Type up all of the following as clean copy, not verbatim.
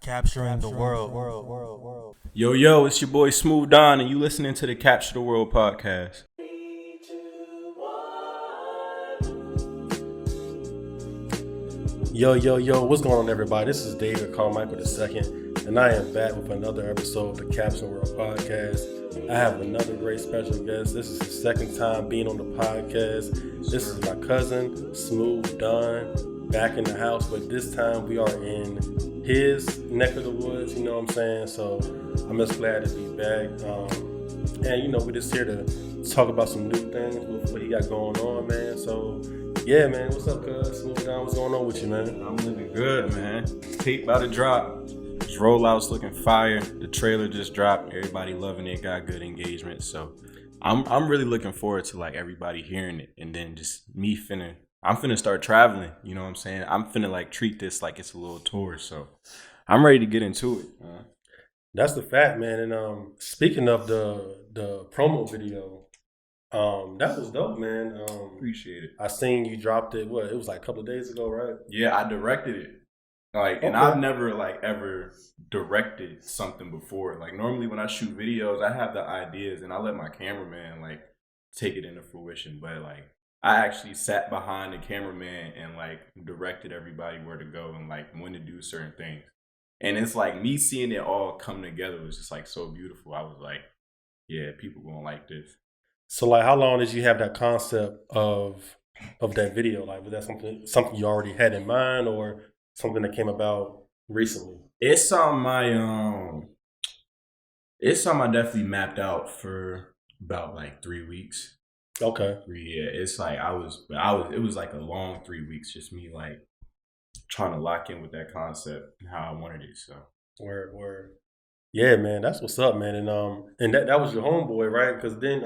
Capturing the world. Yo, it's your boy SmooveDonn, and you listening to the Capture the World podcast. Yo, what's going on, everybody? This is David Carmichael II, and I am back with another episode of the Capture the World podcast. I have another great special guest. This is his second time being on the podcast. This is my cousin, SmooveDonn, back in the house, but this time we are in his neck of the woods, you know what I'm saying? So I'm just glad to be back. And, we're just here to talk about some new things with what he got going on, man. So, yeah, man, what's up, cuz? SmooveDonn, what's going on with you, man? I'm living good, man. Tape about to drop. This rollout's looking fire. The trailer just dropped. Everybody loving it. Got good engagement. So I'm really looking forward to like everybody hearing it, and then just me I'm finna start traveling. You know what I'm saying? I'm finna treat this like it's a little tour. So I'm ready to get into it. That's the fact, man. And speaking of the promo video, that was dope, man. Appreciate it. I seen you dropped it. It was like a couple of days ago, right? Yeah, I directed it. And I've never ever directed something before. Like normally when I shoot videos, I have the ideas and I let my cameraman take it into fruition. But I actually sat behind the cameraman and directed everybody where to go and when to do certain things. And it's me seeing it all come together was just so beautiful. I was like, yeah, people gonna like this. So how long did you have that concept of that video? Was that something you already had in mind, or something that came about recently? It's something I definitely mapped out for about 3 weeks. Okay. Yeah, it's it was a long 3 weeks, just me trying to lock in with that concept and how I wanted it. So word. Yeah, man, that's what's up, man. And that was your homeboy, right? Because then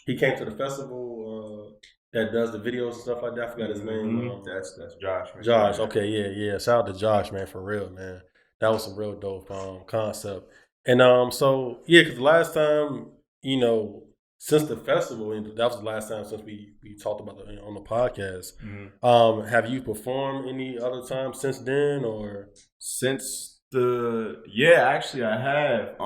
he came to the festival that does the videos and stuff like that. I forgot his name. That's Josh. Right? Josh. Okay, yeah. Shout out to Josh, man, for real, man. That was some real dope concept. And so yeah, because the last time, since the festival, and that was the last time since we talked about it on the podcast. Mm-hmm. Have you performed any other time since then, or actually I have.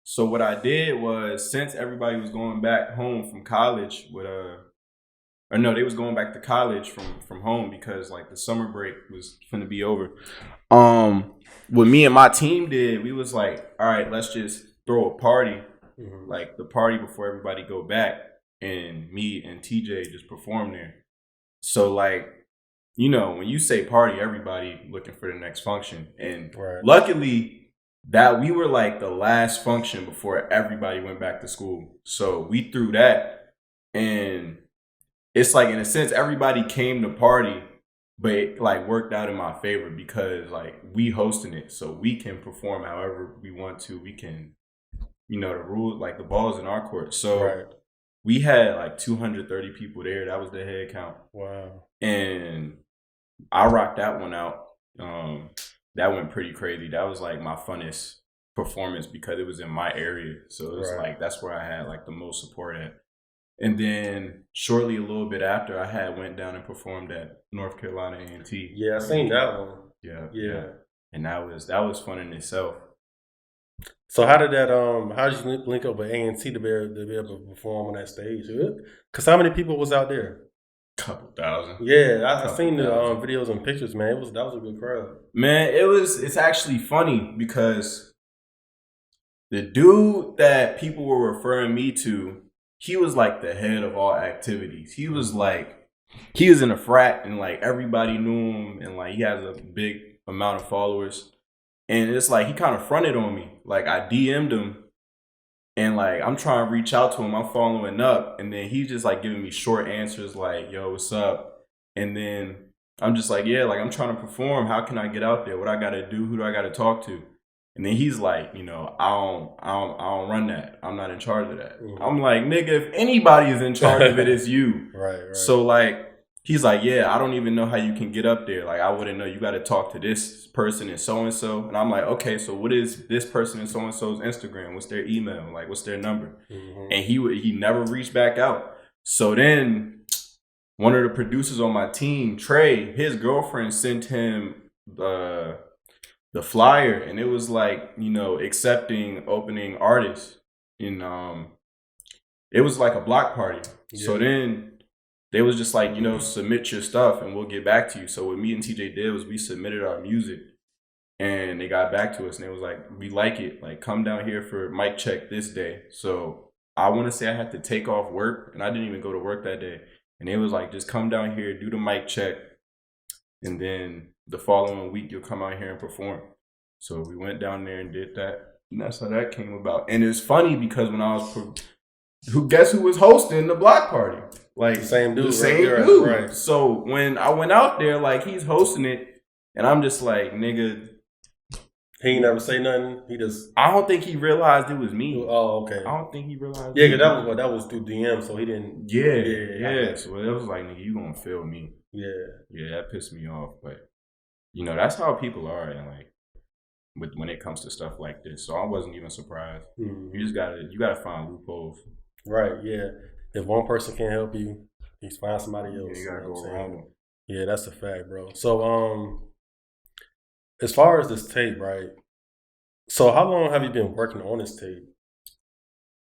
So what I did was, since everybody was going back home from college they was going back to college from home because the summer break was finna be over. What me and my team did, we was all right, let's just throw a party. Mm-hmm. The party before everybody go back, and me and TJ just perform there. So when you say party, everybody looking for the next function. And Luckily that we were the last function before everybody went back to school. So we threw that, and it's in a sense everybody came to party, but it worked out in my favor because we hosting it, so we can perform however we want to. We can, the rules, the ball's in our court. So we had 230 people there. That was the head count. Wow. And I rocked that one out. That went pretty crazy. That was my funnest performance because it was in my area. So it was that's where I had the most support at. And then shortly a little bit after, I had went down and performed at North Carolina A&T. Yeah, I seen that one. Yeah. And that was fun in itself. So how did you link up with A&T to be able to perform on that stage? Because how many people was out there? Couple thousand. Yeah, I seen the videos and pictures, man. That was a good crowd. Man, it's actually funny because the dude that people were referring me to, he was the head of all activities. He was he was in a frat, and everybody knew him, and he has a big amount of followers. And it's he kind of fronted on me. I DM'd him, and I'm trying to reach out to him. I'm following up, and then he's just giving me short answers yo, what's up? And then I'm just yeah, I'm trying to perform. How can I get out there? What I gotta do? Who do I gotta talk to? And then he's I don't run that. I'm not in charge of that. Mm-hmm. I'm nigga, if anybody is in charge of it, it's you. Right. So he's yeah, I don't even know how you can get up there. I wouldn't know. You got to talk to this person and so. And I'm okay, so what is this person and so-and-so's Instagram? What's their email? What's their number? Mm-hmm. And he never reached back out. So then one of the producers on my team, Trey, his girlfriend sent him the flyer, and it was like, accepting opening artists, and it was like a block party. Yeah. So then they was just like, submit your stuff and we'll get back to you. So what me and TJ did was we submitted our music, and they got back to us, and it was like, we like it, like come down here for mic check this day. So I want to say I had to take off work, and I didn't even go to work that day. And it was like, just come down here, do the mic check, and then the following week you'll come out here and perform. So we went down there and did that, and that's how that came about. And it's funny because when I was, guess who was hosting the block party? Like the same dude. Right. So when I went out there, like he's hosting it, and I'm just like, nigga. He ain't never say nothing. He just. I don't think he realized it was me. Oh, okay. I don't think he realized. Yeah, because that was through DM, so he didn't. Yeah. So it was like, nigga, you gonna feel me? Yeah. That pissed me off, but that's how people are, and like when it comes to stuff like this. So I wasn't even surprised. Mm-hmm. You gotta find loopholes. Right. Yeah. If one person can't help you, you find somebody else. Yeah, you gotta go around them. Yeah, that's a fact, bro. So as far as this tape, right? So how long have you been working on this tape?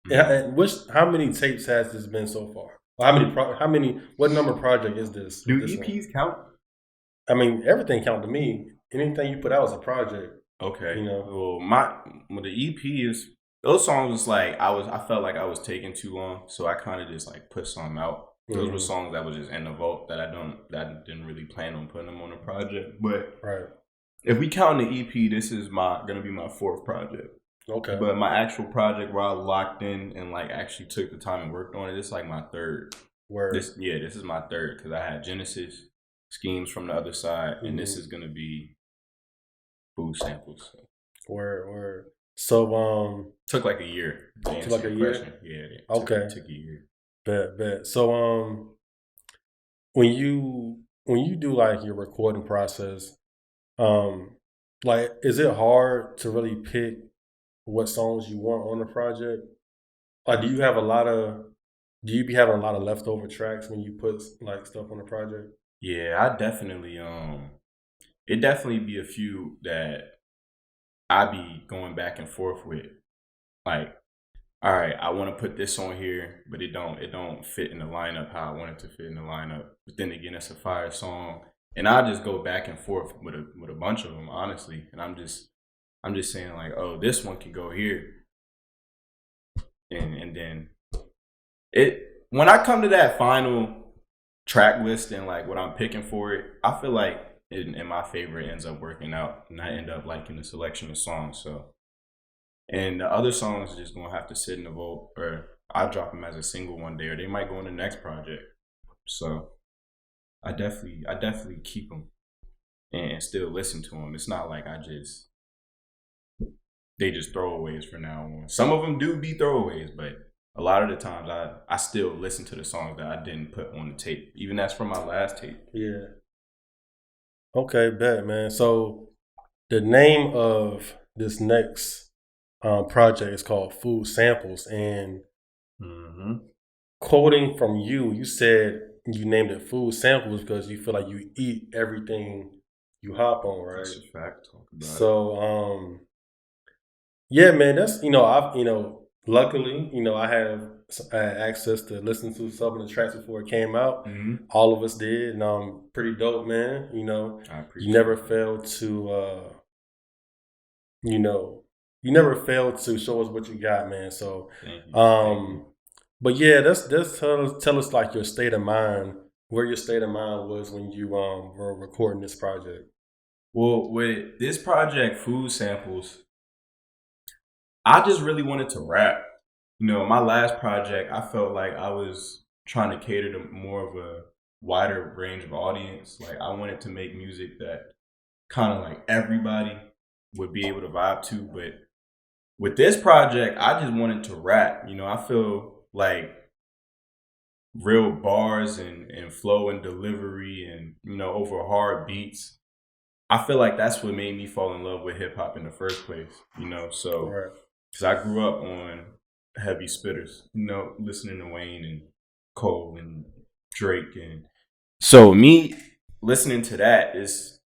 Mm-hmm. And how many tapes has this been so far? What number project is this? Do EPs count? I mean, everything count to me. Anything you put out is a project. Okay. Well, the EP is, those songs was like, I felt like I was taking too long, so I kind of just like put some out. Those were songs that was just in the vault that I didn't really plan on putting them on a project. But right. If we count the EP, this is gonna be my fourth project. Okay. But my actual project where I locked in and like actually took the time and worked on it, it's like my third. Word. This is my third, because I had Genesis, Schemes from the Other Side, and this is gonna be Food Samples. So. Word. So took like a year. Took like a year? Yeah. Okay. Took a year. Bet. So when you do like your recording process, like is it hard to really pick what songs you want on the project? Like do you be having a lot of leftover tracks when you put like stuff on the project? Yeah, I definitely it definitely be a few that I be going back and forth with. Like, all right, I want to put this on here, but it don't fit in the lineup how I want it to fit in the lineup. But then again, it's a fire song, and I just go back and forth with a bunch of them, honestly. And I'm just saying like, oh, this one can go here, and then when I come to that final track list and like what I'm picking for it, I feel like in my favor it ends up working out, and I end up liking the selection of songs. So. And the other songs are just gonna have to sit in the vault, or I'll drop them as a single one day, or they might go in the next project. So I definitely keep them and still listen to them. It's not like they just throwaways for now on. Some of them do be throwaways, but a lot of the times I still listen to the songs that I didn't put on the tape. Even that's from my last tape. Yeah. Okay, bet, man. So the name of this next project is called Food Samples, and quoting from you said you named it Food Samples because you feel like you eat everything you hop on, right? That's a fact. Talk about so, yeah, man, that's luckily, I had access to listen to some of the tracks before it came out. Mm-hmm. All of us did, and pretty dope, man. You never failed to, you never failed to show us what you got, man. So, but yeah, that's tell us like your state of mind, where your state of mind was when you were recording this project. Well, with this project, Food Samples, I just really wanted to rap. My last project, I felt like I was trying to cater to more of a wider range of audience. Like I wanted to make music that kind of like everybody would be able to vibe to, but with this project, I just wanted to rap. I feel like real bars and flow and delivery and, over hard beats. I feel like that's what made me fall in love with hip hop in the first place, so because I grew up on heavy spitters, listening to Wayne and Cole and Drake. And so me listening to that is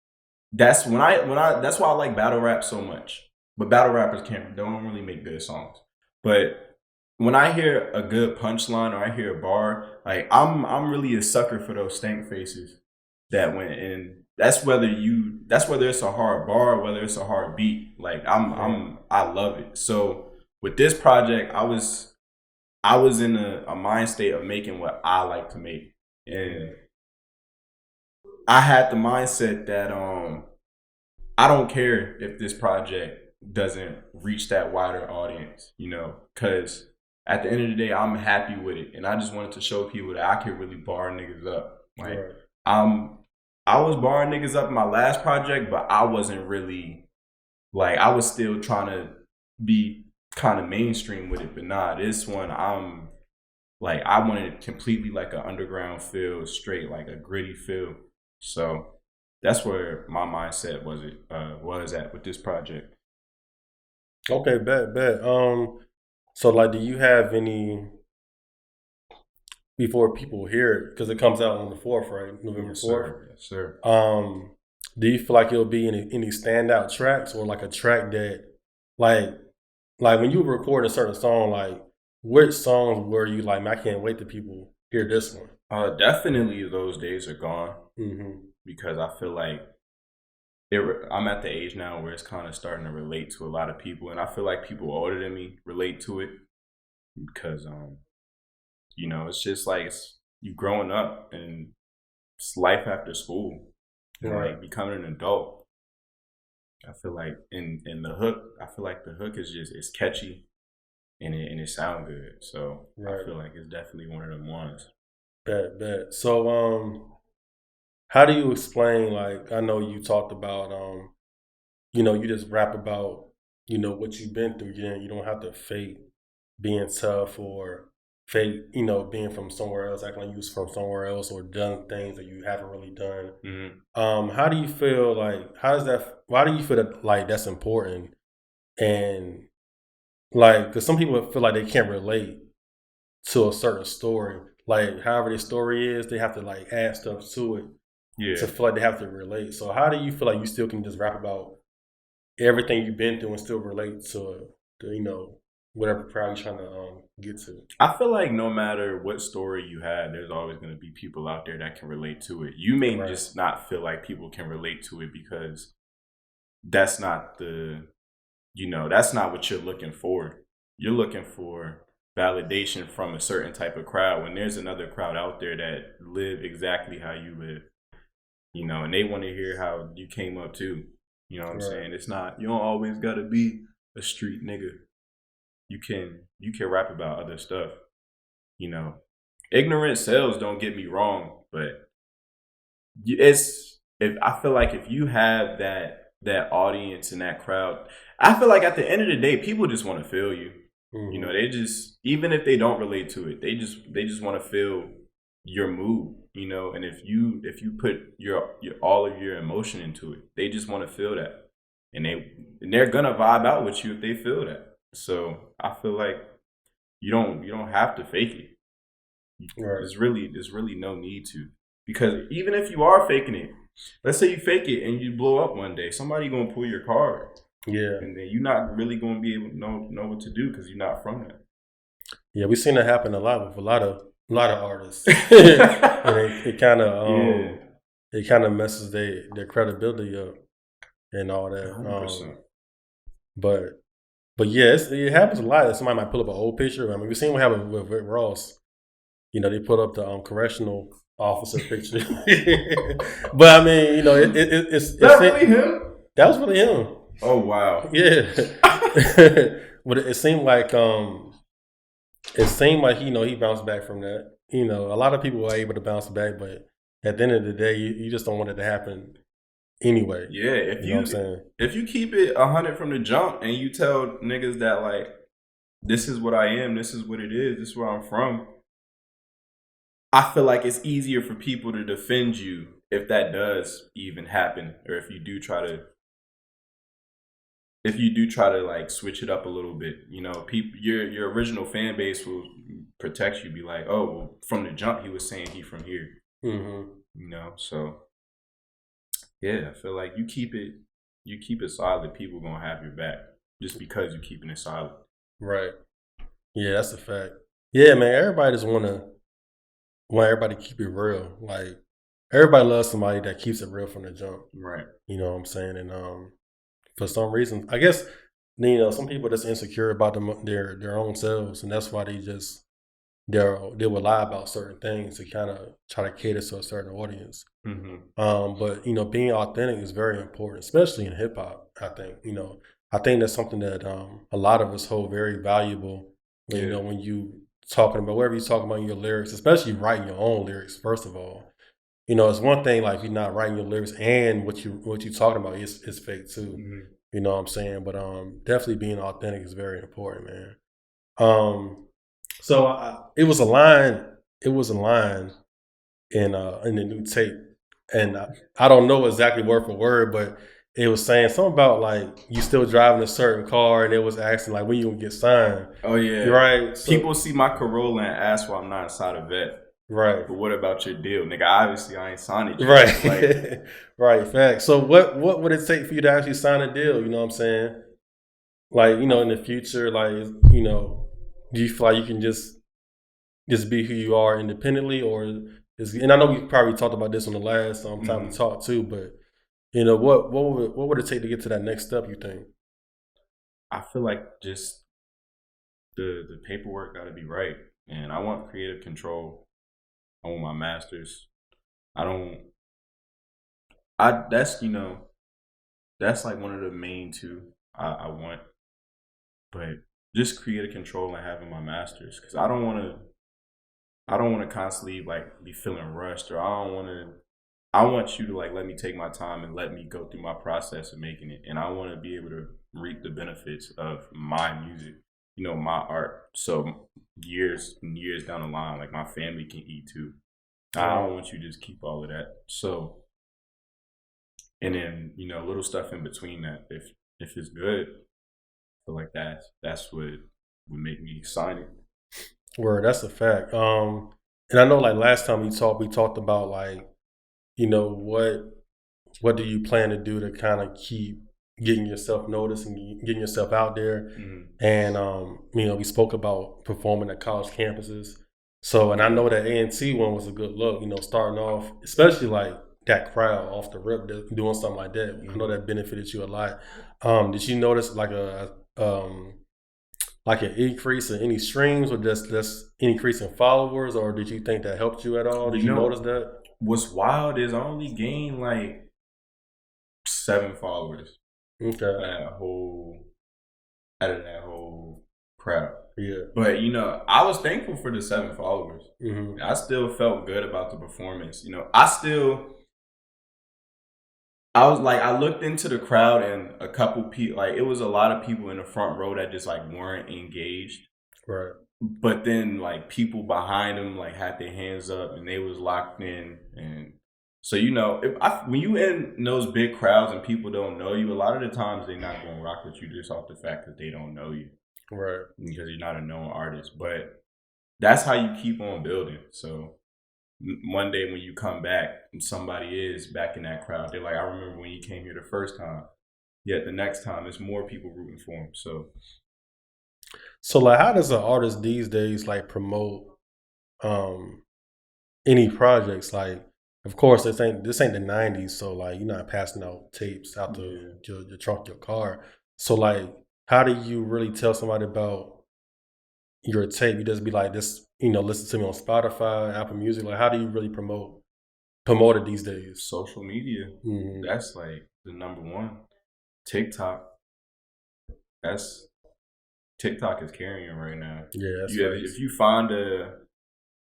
that's why I like battle rap so much. But battle rappers don't really make good songs. But when I hear a good punchline or I hear a bar, like I'm really a sucker for those stank faces that went in. That's whether it's a hard bar, whether it's a hard beat. Like I love it. So with this project, I was in a mind state of making what I like to make. And I had the mindset that I don't care if this project doesn't reach that wider audience, because at the end of the day, I'm happy with it, and I just wanted to show people that I can really bar niggas up. Like, I was barring niggas up in my last project, but I wasn't really like I was still trying to be kind of mainstream with it. But nah, this one I'm like I wanted completely like an underground feel, straight like a gritty feel. So that's where my mindset was at with this project. Okay, bet. So like, do you have any before people hear it, because it comes out on the 4th, right? November 4th. Yes, sir. Do you feel like it'll be any standout tracks, or like a track that like when you record a certain song, like which songs were you like, man, I can't wait till people hear this one? Definitely those days are gone. Mm-hmm. Because I feel like I'm at the age now where it's kind of starting to relate to a lot of people, and I feel like people older than me relate to it because it's just like you growing up and it's life after school and like becoming an adult. I feel like in the hook, I feel like the hook is it's catchy and it sounds good. So I feel like it's definitely one of them ones. Bet. So how do you explain, like, I know you talked about you just rap about what you've been through. You don't have to fake being tough or fake being from somewhere else, acting like you was from somewhere else or done things that you haven't really done. Mm-hmm. How do you feel like, why do you feel that like that's important? And like, because some people feel like they can't relate to a certain story, like however their story is, they have to like add stuff to it to feel like they have to relate. So how do you feel like you still can just rap about everything you've been through and still relate to whatever crowd you're trying to get to? I feel like no matter what story you have, there's always going to be people out there that can relate to it. You may just not feel like people can relate to it because that's not that's not what you're looking for. You're looking for validation from a certain type of crowd when there's another crowd out there that live exactly how you live, and they want to hear how you came up too. You know what I'm saying? It's not, you don't always got to be a street nigga. You can rap about other stuff. Ignorant sells, don't get me wrong, but I feel like if you have that audience and that crowd, I feel like at the end of the day, people just want to feel you. Mm-hmm. They just, even if they don't relate to it, they just want to feel your mood, and if you put your all of your emotion into it, they just want to feel that, and they're gonna vibe out with you if they feel that. So I feel like you don't have to fake it. There's really no need to, because even if you are faking it, let's say you fake it and you blow up one day, somebody gonna pull your card. Yeah, and then you're not really gonna be able to know what to do because you're not from that. Yeah, we've seen that happen a lot with a lot of artists, and it kind of messes their credibility up and all that. But yeah, it happens a lot that somebody might pull up an old picture. I mean, we've seen what happened with Rick Ross. They put up the correctional officer picture. But I mean, it's really him. That was really him. Oh wow. Yeah. But it seemed like he bounced back from that. A lot of people are able to bounce back, but at the end of the day, you just don't want it to happen anyway. Yeah, if you keep it 100 from the jump and you tell niggas that like, this is what I am, this is what it is, this is where I'm from, I feel like it's easier for people to defend you if that does even happen, or if you do try to like switch it up a little bit. People, your original fan base will protect you, be like, oh, well, from the jump he was saying he from here. Mm-hmm. So Yeah, I feel like you keep it solid, people gonna have your back just because you keeping it solid. Right. Yeah, that's a fact. Yeah, man. Everybody just want everybody to keep it real. Like everybody loves somebody that keeps it real from the jump. Right. You know what I'm saying? And for some reason, I guess some people just insecure about their own selves, and that's why they will lie about certain things to kind of try to cater to a certain audience. But being authentic is very important, especially in hip hop. I think that's something that a lot of us hold very valuable. When you talking about whatever you're talking about in your lyrics, especially writing your own lyrics. First of all, it's one thing like you're not writing your lyrics and what you talking about is fake too. You know what I'm saying? But definitely being authentic is very important, man. So it was a line. It was a line in the new tape, and I don't know exactly word for word, but it was saying something about like you still driving a certain car, and it was asking like when you gonna get signed. Oh yeah, right. So, people see my Corolla and ask why I'm not inside a vet. Right. But what about your deal, nigga? Obviously, I ain't signed it yet. Right. Like, right. Fact. So what would it take for you to actually sign a deal? You know what I'm saying? Like in the future, like do you feel like you can just be who you are independently, or and I know we probably talked about this on the last time we talked too, but what would it take to get to that next step, you think? I feel like just the paperwork got to be right, and I want creative control. I want my masters. That's like one of the main two I want, but just creative control and having my masters, because I don't want to constantly like be feeling rushed, or I want you to like let me take my time and let me go through my process of making it, and I want to be able to reap the benefits of my music, my art. So years and years down the line, like my family can eat too. I don't want you to just keep all of that. So, and then little stuff in between that. If it's good, I feel like that's what would make me sign it. Word, that's a fact. And I know like last time we talked about like, what do you plan to do to kind of keep getting yourself noticed and getting yourself out there? And we spoke about performing at college campuses. So, and I know that A&T one was a good look, starting off, especially like that crowd off the rip, doing something like that. I know that benefited you a lot. Did you notice like an increase in any streams, or just increase in followers, or did you think that helped you at all? Did you notice that? What's wild is I only gained like 7 followers. Okay. Out of that whole crowd. Yeah. But I was thankful for the 7 followers. Mm-hmm. I still felt good about the performance. I looked into the crowd, and a couple people, like it was a lot of people in the front row that just like weren't engaged. Right. But then like people behind them like had their hands up and they was locked in. And so when you in those big crowds and people don't know you, a lot of the times they're not going to rock with you just off the fact that they don't know you. Right. Because you're not a known artist. But that's how you keep on building. So one day when you come back and somebody is back in that crowd, they're like, I remember when you came here the first time. Yet the next time there's more people rooting for him. So like how does an artist these days like promote any projects? Like, of course this ain't the 90s, so like you're not passing out tapes out your trunk, your car. So like how do you really tell somebody about your tape? You just be like this, listen to me on Spotify, Apple Music. Like how do you really promote it these days? Social media. Mm-hmm. That's like the number one. TikTok. TikTok is carrying right now. Yeah, if you find a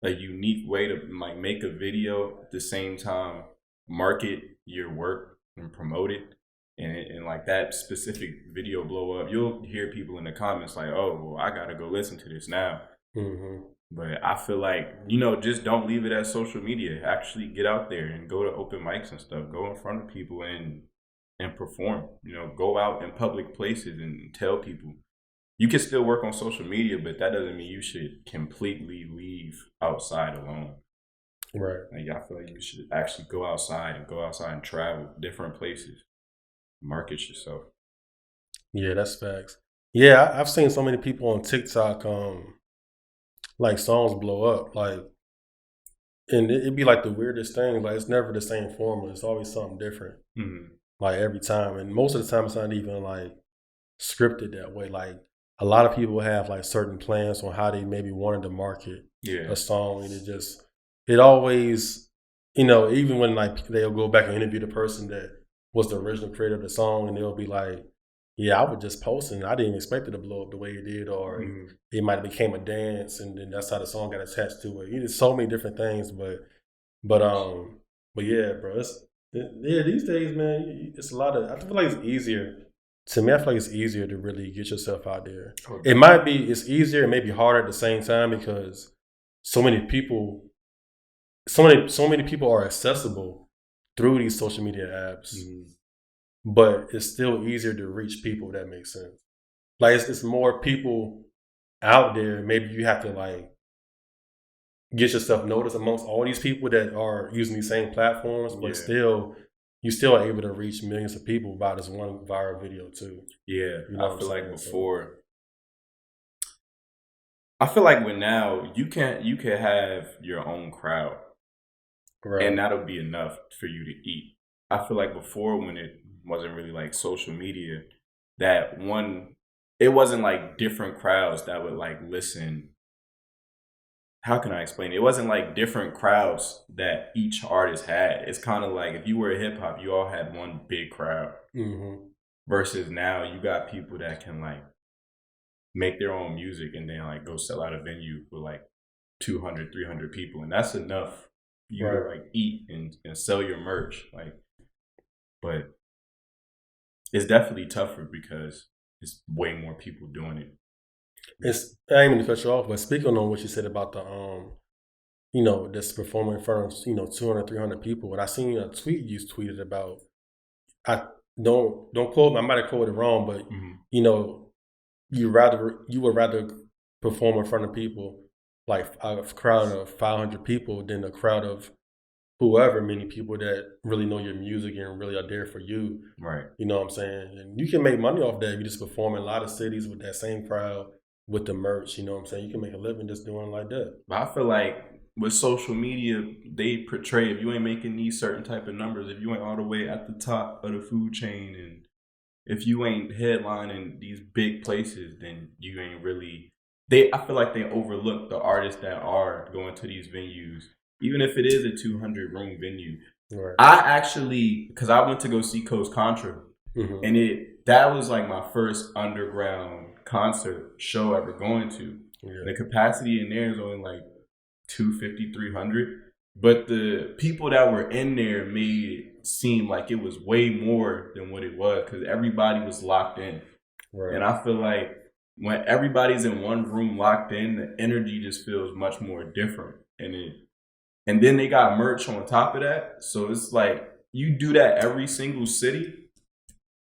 unique way to like make a video at the same time, market your work and promote it, and like that specific video blow up, you'll hear people in the comments like, "Oh, well, I gotta go listen to this now." Mm-hmm. But I feel like just don't leave it at social media. Actually, get out there and go to open mics and stuff. Go in front of people and perform. Go out in public places and tell people. You can still work on social media, but that doesn't mean you should completely leave outside alone. Right. Like, I feel like you should actually go outside and travel different places, market yourself. Yeah, that's facts. Yeah, I've seen so many people on TikTok, like songs blow up, like, and it'd be like the weirdest thing. Like it's never the same formula. It's always something different. Mm-hmm. Like every time, and most of the time it's not even like scripted that way. Like a lot of people have like certain plans on how they maybe wanted to market Yeah. a song, and it always, even when like they'll go back and interview the person that was the original creator of the song, and they'll be like, yeah, I was just posting. I didn't expect it to blow up the way it did, or it might have became a dance, and then that's how the song got attached to it. There's so many different things, but yeah, bro. Yeah, these days, man, it's a lot of. I feel like it's easier. To me, I feel like it's easier to really get yourself out there. Okay. It's easier, it may be harder at the same time because so many people are accessible through these social media apps. Mm-hmm. But it's still easier to reach people. That makes sense. Like it's more people out there. Maybe you have to like get yourself noticed amongst all these people that are using these same platforms, but still, you still are able to reach millions of people by this one viral video too. Yeah, I feel like before. I feel like when now you can have your own crowd, right, and that'll be enough for you to eat. I feel like before, when it wasn't really like social media, it wasn't like different crowds that would like listen. How can I explain it? It wasn't like different crowds that each artist had. It's kind of like if you were a hip hop, you all had one big crowd. Mm-hmm. Versus now you got people that can like make their own music and then like go sell out a venue for like 200, 300 people. And that's enough for you to like eat and sell your merch. Like, but it's definitely tougher because it's way more people doing it. I ain't mean to cut you off, but speaking on what you said about the, this performing in front of 200, 300 people, and I seen a tweet you tweeted about. I don't quote me. I might have quoted it wrong, but you would rather perform in front of people like a crowd of 500 people than a crowd of whoever many people that really know your music and really are there for you. Right. You know what I'm saying? And you can make money off that if you just perform in a lot of cities with that same crowd with the merch. You know what I'm saying? You can make a living just doing like that. But I feel like with social media, they portray if you ain't making these certain type of numbers, if you ain't all the way at the top of the food chain, and if you ain't headlining these big places, then you ain't really. I feel like they overlook the artists that are going to these venues. Even if it is a 200-room venue. Right. I actually, because I went to go see Coast Contra, and that was like my first underground concert show ever going to. Yeah. The capacity in there is only like 250, 300. But the people that were in there made it seem like it was way more than what it was because everybody was locked in. Right. And I feel like when everybody's in one room locked in, the energy just feels much more different. And then they got merch on top of that. So it's like you do that every single city.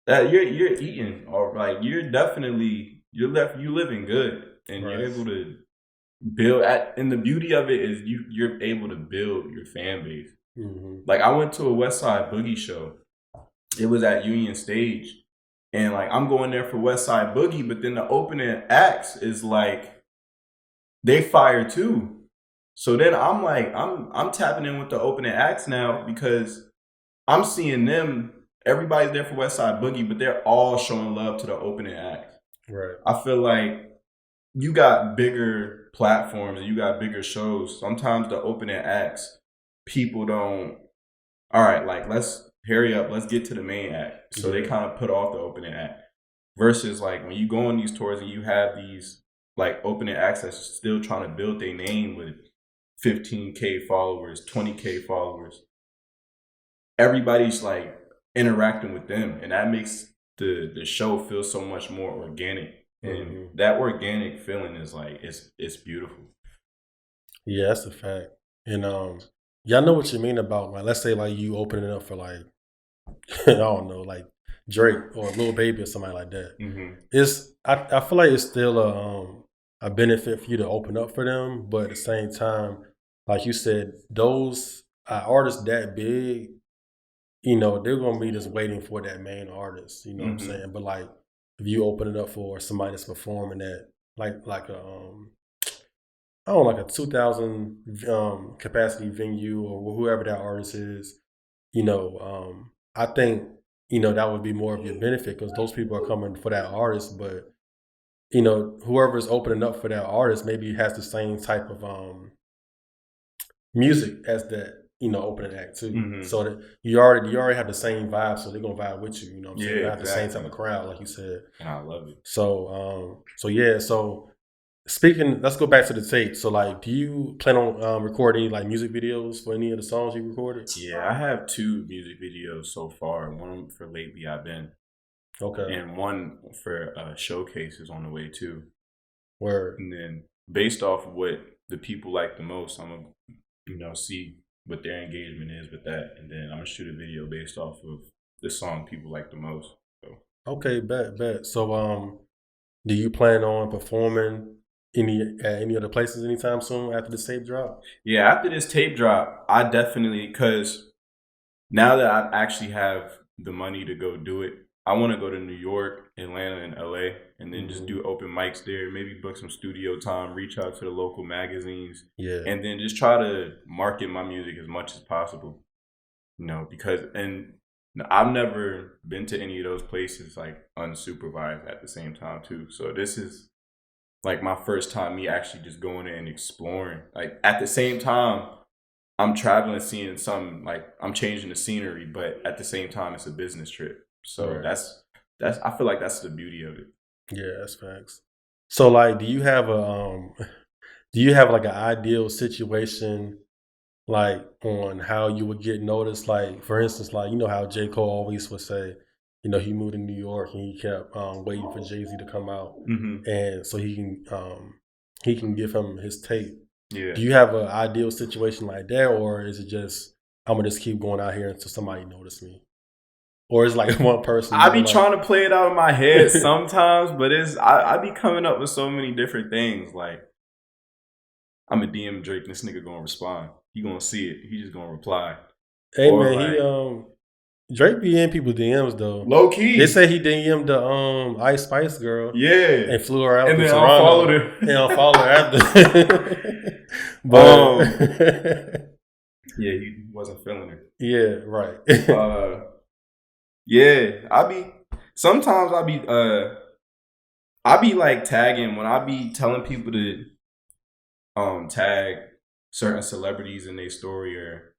That you're eating, or like you're living good, and you're able to build. And the beauty of it is you're able to build your fan base. Mm-hmm. Like I went to a West Side Boogie show. It was at Union Stage, and like I'm going there for West Side Boogie, but then the opening acts is like they fire too. So then I'm like, I'm tapping in with the opening acts now because I'm seeing them. Everybody's there for West Side Boogie, but they're all showing love to the opening acts. Right. I feel like you got bigger platforms and you got bigger shows. Sometimes the opening acts, people don't. All right, like let's hurry up, let's get to the main act. So they kind of put off the opening act. Versus like when you go on these tours and you have these like opening acts that's still trying to build their name with 15K followers, 20K followers. Everybody's like interacting with them, and that makes the show feel so much more organic. And that organic feeling is like it's beautiful. Yeah, that's a fact. And y'all know what you mean about like let's say like you opening up for like I don't know, like Drake or Lil Baby or somebody like that. It's I feel like it's still a benefit for you to open up for them, but at the same time, like you said, those artists that big, you know, they're gonna be just waiting for that main artist. You know what I'm saying? But like, if you open it up for somebody that's performing at like a I don't know, like a 2,000 capacity venue or whoever that artist is, you know, I think, you know, that would be more of your benefit because those people are coming for that artist. But, you know, whoever's opening up for that artist maybe has the same type of music as that, you know, opening act too. So that you already have the same vibe, so they're gonna vibe with you, you know what I'm saying? You have the same type of crowd, like you said. And I love it. So speaking, let's go back to the tape. So, like, do you plan on recording any, like, music videos for any of the songs you recorded? Yeah, I have 2 music videos so far. One for Lately I've Been. Okay. And one for Showcase is on the way too. Word. And then based off of what the people like the most, I'm going to, you know, see what their engagement is with that. And then I'm going to shoot a video based off of the song people like the most. So. Okay, bet. So, do you plan on performing any other places anytime soon after this tape drop? Yeah, after this tape drop, I definitely, because now that I actually have the money to go do it, I want to go to New York, Atlanta, and LA, and then just do open mics there, maybe book some studio time, reach out to the local magazines, and then just try to market my music as much as possible. You know, because, and I've never been to any of those places like unsupervised at the same time too. So this is like my first time me actually just going in and exploring. Like at the same time, I'm traveling, seeing some, like I'm changing the scenery, but at the same time, it's a business trip. So that's I feel like that's the beauty of it. Yeah, that's facts. So like, do you have like an ideal situation, like on how you would get noticed? Like for instance, like you know how J. Cole always would say, you know, he moved to New York and he kept waiting for Jay-Z to come out, and so he can give him his tape. Yeah. Do you have an ideal situation like that, or is it just I'm gonna just keep going out here until somebody notice me? Or it's like one person. I be trying to play it out in my head sometimes, but I be coming up with so many different things. Like I'm a DM Drake, and this nigga gonna respond. He gonna see it. He just gonna reply. Hey or man, like, Drake be in people's DMs though. Low key. They say he DM'd the Ice Spice girl. Yeah. And flew her out and to then Toronto. Unfollowed her. And unfollowed her after. But yeah, he wasn't feeling her. Yeah, right. Yeah, sometimes I be like tagging when I be telling people to tag certain celebrities in their story or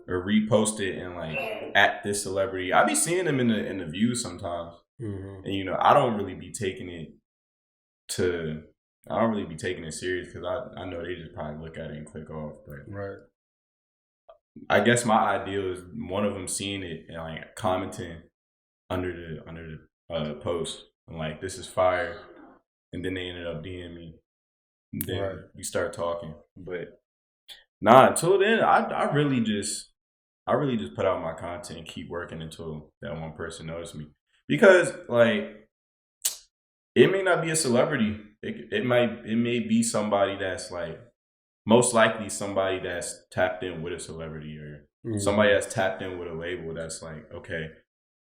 repost it and like at this celebrity. I be seeing them in the views sometimes. And you know, I don't really be taking it serious because I know they just probably look at it and click off. But right. I guess my ideal is one of them seeing it and like commenting under the post and like this is fire, and then they ended up DMing me. And then we start talking. But nah, until then, I really just put out my content and keep working until that one person notices me. Because like it may not be a celebrity. It may be somebody that's like most likely somebody that's tapped in with a celebrity or somebody that's tapped in with a label that's like, okay,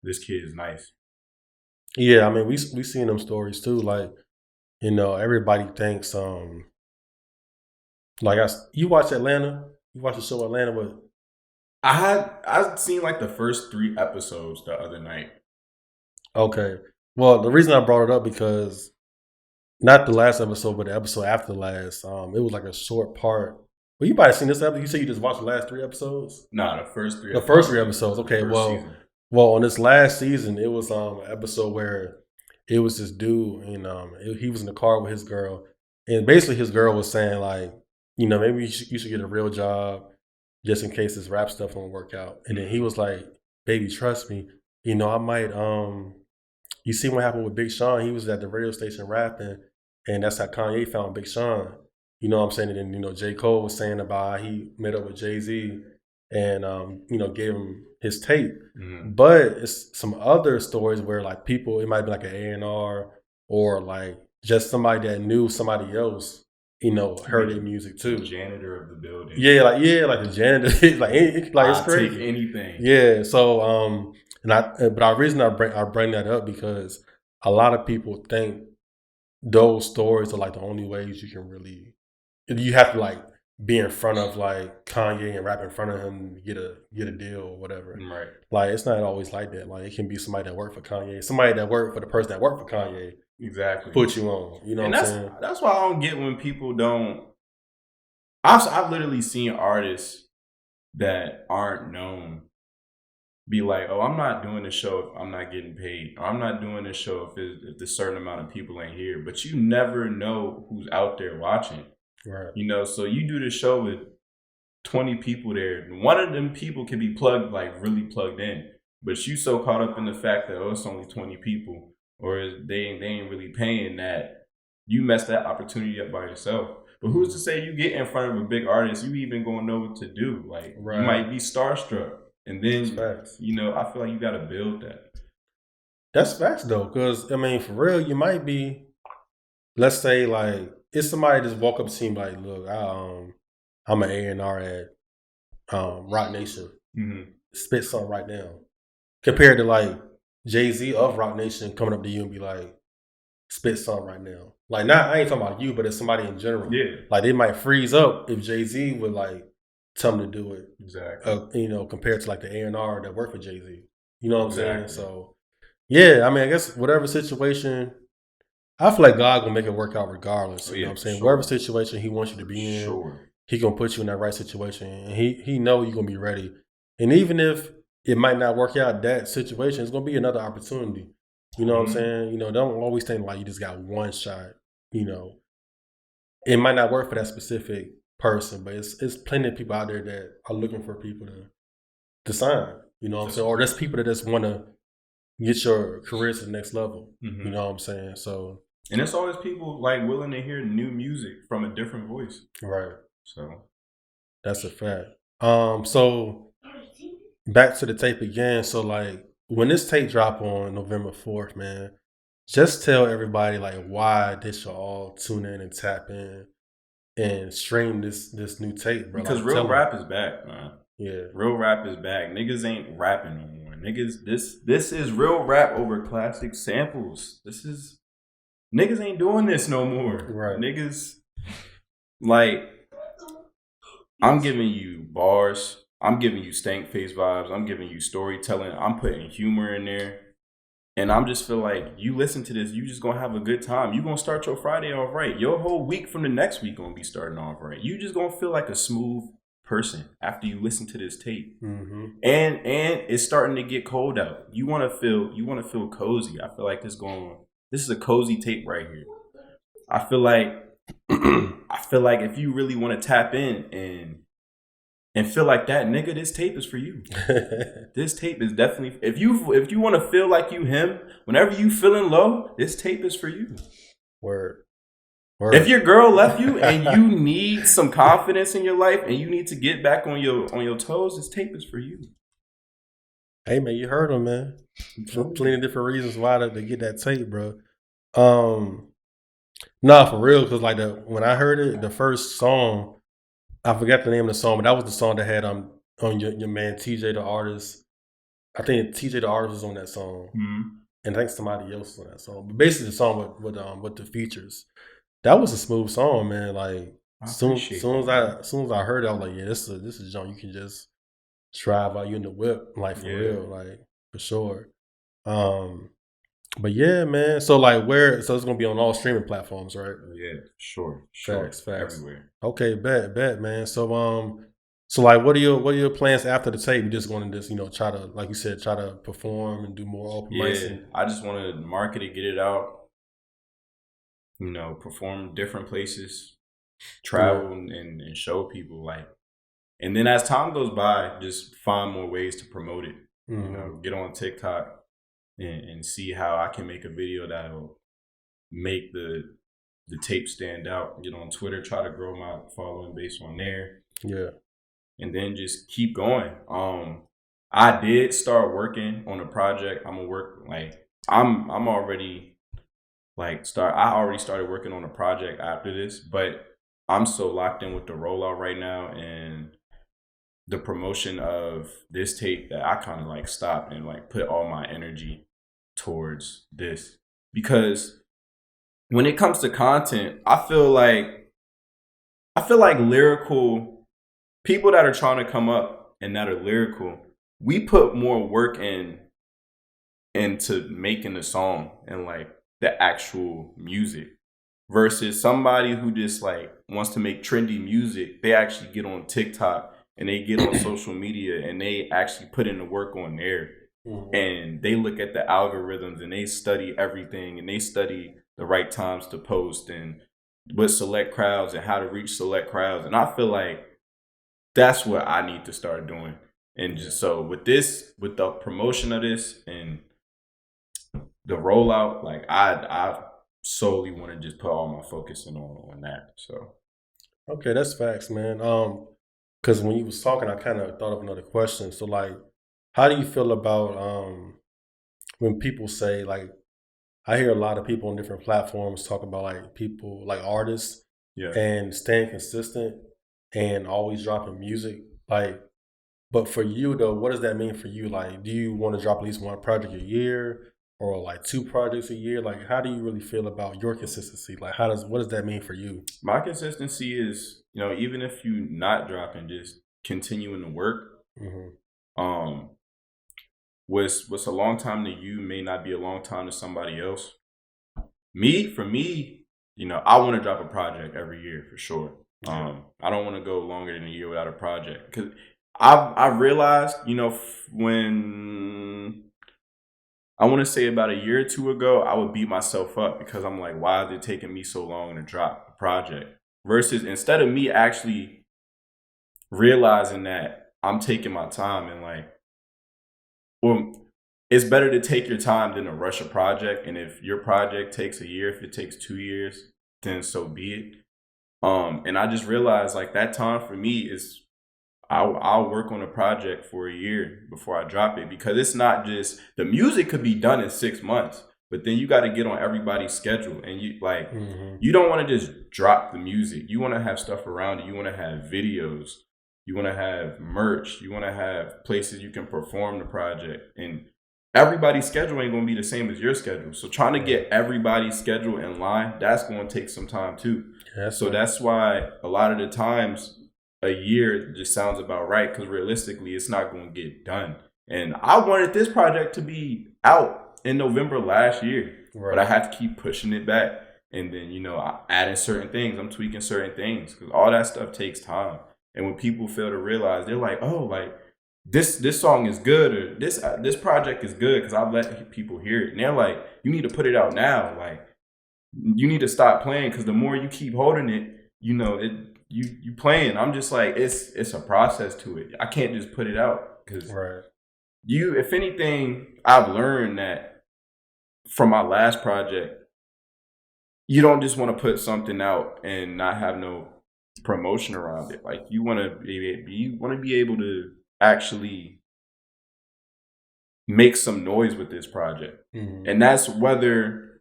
this kid is nice. Yeah, I mean, we seen them stories too. Like, you know, everybody thinks, like you watch Atlanta? You watch the show Atlanta? But I've seen like the first 3 episodes the other night. Okay. Well, the reason I brought it up because not the last episode, but the episode after the last, it was like a short part. Well, you probably seen this episode. You said you just watched the last 3 episodes? Nah, the first 3 episodes. The first 3 episodes. Okay, well, on this last season, it was an episode where it was this dude and he was in the car with his girl. And basically his girl was saying like, you know, maybe you should get a real job just in case this rap stuff don't work out. And then he was like, baby, trust me. You know, I might, you see what happened with Big Sean? He was at the radio station rapping, and that's how Kanye found Big Sean. You know what I'm saying? And then, you know, J. Cole was saying about how he met up with Jay-Z and, you know, gave him his tape. But it's some other stories where, like, people, it might be like an A&R or, like, just somebody that knew somebody else heard their music too. The janitor of the building. Like the janitor, like it's crazy. Take anything. Yeah. So but the reason I bring that up because a lot of people think those stories are like the only ways you can really. You have to like be in front of like Kanye and rap in front of him to get a deal or whatever. Right. Like it's not always like that. Like it can be somebody that worked for Kanye, somebody that worked for the person that worked for Kanye. Exactly. Put you on. You know what I'm saying? That's why I don't get when people don't. I've literally seen artists that aren't known be like, "Oh, I'm not doing this show if I'm not getting paid. Or I'm not doing this show if the certain amount of people ain't here." But you never know who's out there watching. Right. So you do this show with 20 people there. One of them people can be really plugged in. But you so caught up in the fact that, it's only 20 people or they ain't really paying that you messed that opportunity up by yourself. But who's to say you get in front of a big artist, you even gonna know what to do? Like, You might be starstruck. And then, I feel like you got to build that. That's facts, though. Because, I mean, for real, you might be, let's say, like, it's somebody just walk up to you like, look, I'm an A&R at Rock Nation. Mm-hmm. Spit something right now. Compared to, like, Jay-Z of Rock Nation coming up to you and be like, spit something right now. Like, I ain't talking about you, but it's somebody in general. Yeah. Like, they might freeze up if Jay-Z would, like, tell them to do it. Exactly. Compared to, like, the A&R that work for Jay-Z. You know what I'm saying? So, yeah, I mean, I guess whatever situation, I feel like God gonna make it work out regardless. You know what I'm saying? Sure. Whatever situation he wants you to be in, he gonna put you in that right situation. And he know you're gonna be ready. And even if it might not work out that situation, it's gonna be another opportunity. You know what I'm saying? Don't always think like you just got one shot. It might not work for that specific person, but it's plenty of people out there that are looking for people to sign. You know what I'm saying? Or there's people that just want to get your career to the next level. Mm-hmm. You know what I'm saying? So, and it's always people like willing to hear new music from a different voice. Right. So that's a fact. So back to the tape again. So like when this tape drop on November 4th, man, just tell everybody like why they should all tune in and tap in and stream this new tape, bro. Because like, real rap is back, man. Yeah. Real rap is back. Niggas ain't rapping no more. Niggas, this is real rap over classic samples. Niggas ain't doing this no more. Right. Niggas, like, I'm giving you bars. I'm giving you stank face vibes. I'm giving you storytelling. I'm putting humor in there. And I'm just feel like you listen to this, you just gonna have a good time. You gonna start your Friday off right. Your whole week from the next week gonna be starting off right. You just gonna feel like a smooth person after you listen to this tape. Mm-hmm. And it's starting to get cold out. You wanna feel cozy. I feel like this is a cozy tape right here. I feel like if you really want to tap in and feel like that, nigga, this tape is for you. This tape is definitely, if you want to feel like you him, whenever you feeling low, this tape is for you. Word. If your girl left you and you need some confidence in your life and you need to get back on your toes, this tape is for you. Hey man, you heard him, man. Plenty of different reasons why to get that tape, bro. Nah, for real, because like when I heard it, the first song, I forgot the name of the song, but that was the song that had on your man TJ the Artist. I think TJ the Artist was on that song, and I think somebody else was on that song. But basically, the song with the features, that was a smooth song, man. Like soon as I heard it, I was like, yeah, this is John. You can just drive out you in the whip, like for real, like for sure. But yeah, man. So like so it's gonna be on all streaming platforms, right? Yeah, sure. Facts. Everywhere. Okay, bet, man. So like what are your plans after the tape? You just gonna try to, like you said, try to perform and do more open mics? Yeah, I just want to market it, get it out. Perform different places, travel and show people like. And then as time goes by, just find more ways to promote it. Mm-hmm. Get on TikTok. And see how I can make a video that'll make the tape stand out. Get on Twitter, try to grow my following base on there. Yeah. And then just keep going. I did start working on a project. I'm gonna work I'm already I already started working on a project after this, but I'm so locked in with the rollout right now and the promotion of this tape that I kind of like stopped and like put all my energy towards this. Because when it comes to content, I feel like lyrical people that are trying to come up and that are lyrical, we put more work into making the song and like the actual music versus somebody who just like wants to make trendy music. They actually get on TikTok and they get on social media and they actually put in the work on there. And they look at the algorithms and they study everything and they study the right times to post and with select crowds and how to reach select crowds. And I feel like that's what I need to start doing. And just so with the promotion of this and the rollout, like I solely want to just put all my focus in on that. So Okay, that's facts, man. Because when you was talking, I kind of thought of another question. So, like, how do you feel about when people say, like, I hear a lot of people on different platforms talk about like people, like artists, yeah. and staying consistent and always dropping music. Like, but for you though, what does that mean for you? Like, do you want to drop at least one project a year, or like 2 projects a year? Like, how do you really feel about your consistency? Like, what does that mean for you? My consistency is, even if you not dropping, just continuing to work. Mm-hmm. What's a long time to you may not be a long time to somebody else. For me, I want to drop a project every year for sure. I don't want to go longer than a year without a project because I realized, when I want to say about a year or two ago, I would beat myself up because I'm like, why is it taking me so long to drop a project? Versus instead of me actually realizing that I'm taking my time and like, well, it's better to take your time than to rush a project. And if your project takes a year, if it takes 2 years, then so be it. And I just realized like that time for me is I'll work on a project for a year before I drop it because it's not just the music could be done in 6 months, but then you got to get on everybody's schedule and you don't want to just drop the music. You want to have stuff around it. You want to have videos. You want to have merch. You want to have places you can perform the project. And everybody's schedule ain't going to be the same as your schedule. So trying to get everybody's schedule in line, that's going to take some time too. Yeah, so that's why a lot of the times a year just sounds about right because realistically, it's not going to get done. And I wanted this project to be out in November last year, but I had to keep pushing it back. And then, adding certain things. I'm tweaking certain things because all that stuff takes time. And when people fail to realize, they're like, oh, like this song is good or this project is good because I've let people hear it. And they're like, you need to put it out now. Like, you need to stop playing because the more you keep holding it, you playing. I'm just like, it's a process to it. I can't just put it out because if anything, I've learned that from my last project, you don't just want to put something out and not have no promotion around it. Like you want to be able to actually make some noise with this project. And that's whether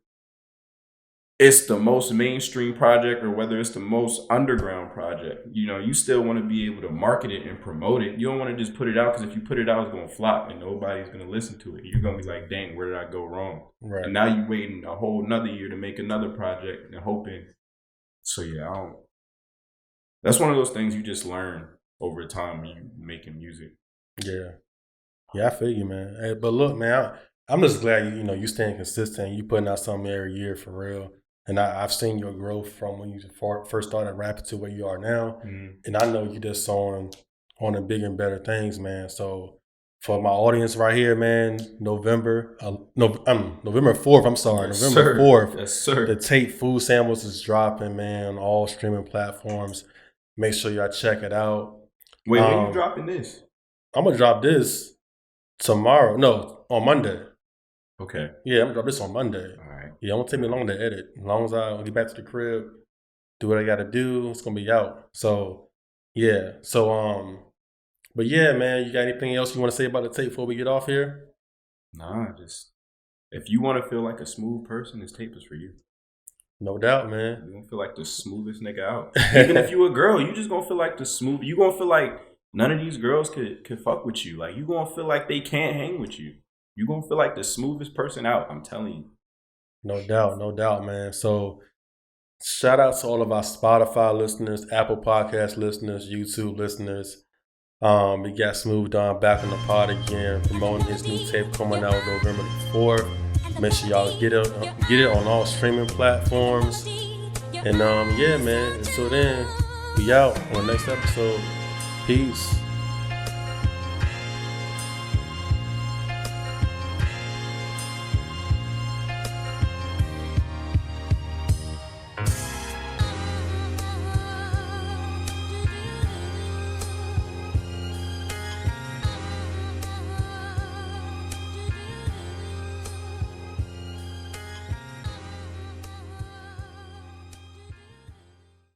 it's the most mainstream project or whether it's the most underground project. You still want to be able to market it and promote it. You don't want to just put it out because if you put it out, it's going to flop and nobody's going to listen to it. You're going to be like, dang, where did I go wrong? And now you're waiting a whole another year to make another project and hoping. So yeah, that's one of those things you just learn over time when you're making music. Yeah, I feel you, man. Hey, but look, man, I'm just glad you staying consistent. You putting out something every year for real. And I've seen your growth from when you first started rapping to where you are now. And I know you just on the bigger and better things, man. So for my audience right here, man, November 4th, I'm sorry, Yes, November 4th. Yes, sir. The Tape Food Samples is dropping, man, on all streaming platforms. Make sure y'all check it out. Wait, when are you dropping this? I'm going to drop this tomorrow. No, on Monday. Okay. Yeah, I'm going to drop this on Monday. All right. Yeah, it won't take me long to edit. As long as I get back to the crib, do what I got to do, it's going to be out. So, yeah. So, but yeah, man, you got anything else you want to say about the tape before we get off here? Nah, just if you want to feel like a smooth person, this tape is for you. No doubt, man. You're gonna feel like the smoothest nigga out. Even if you a girl, you just gonna feel like the smooth. You gonna feel like none of these girls could fuck with you. Like, you gonna feel like they can't hang with you. You gonna feel like the smoothest person out. I'm telling you. No doubt, man. So shout out to all of our Spotify listeners, Apple Podcast listeners, YouTube listeners. We got SmooveDonn back on the pod again, promoting his new tape coming out November the 4th. Make sure y'all get it on all streaming platforms. And yeah, man. Until then, we out on the next episode. Peace.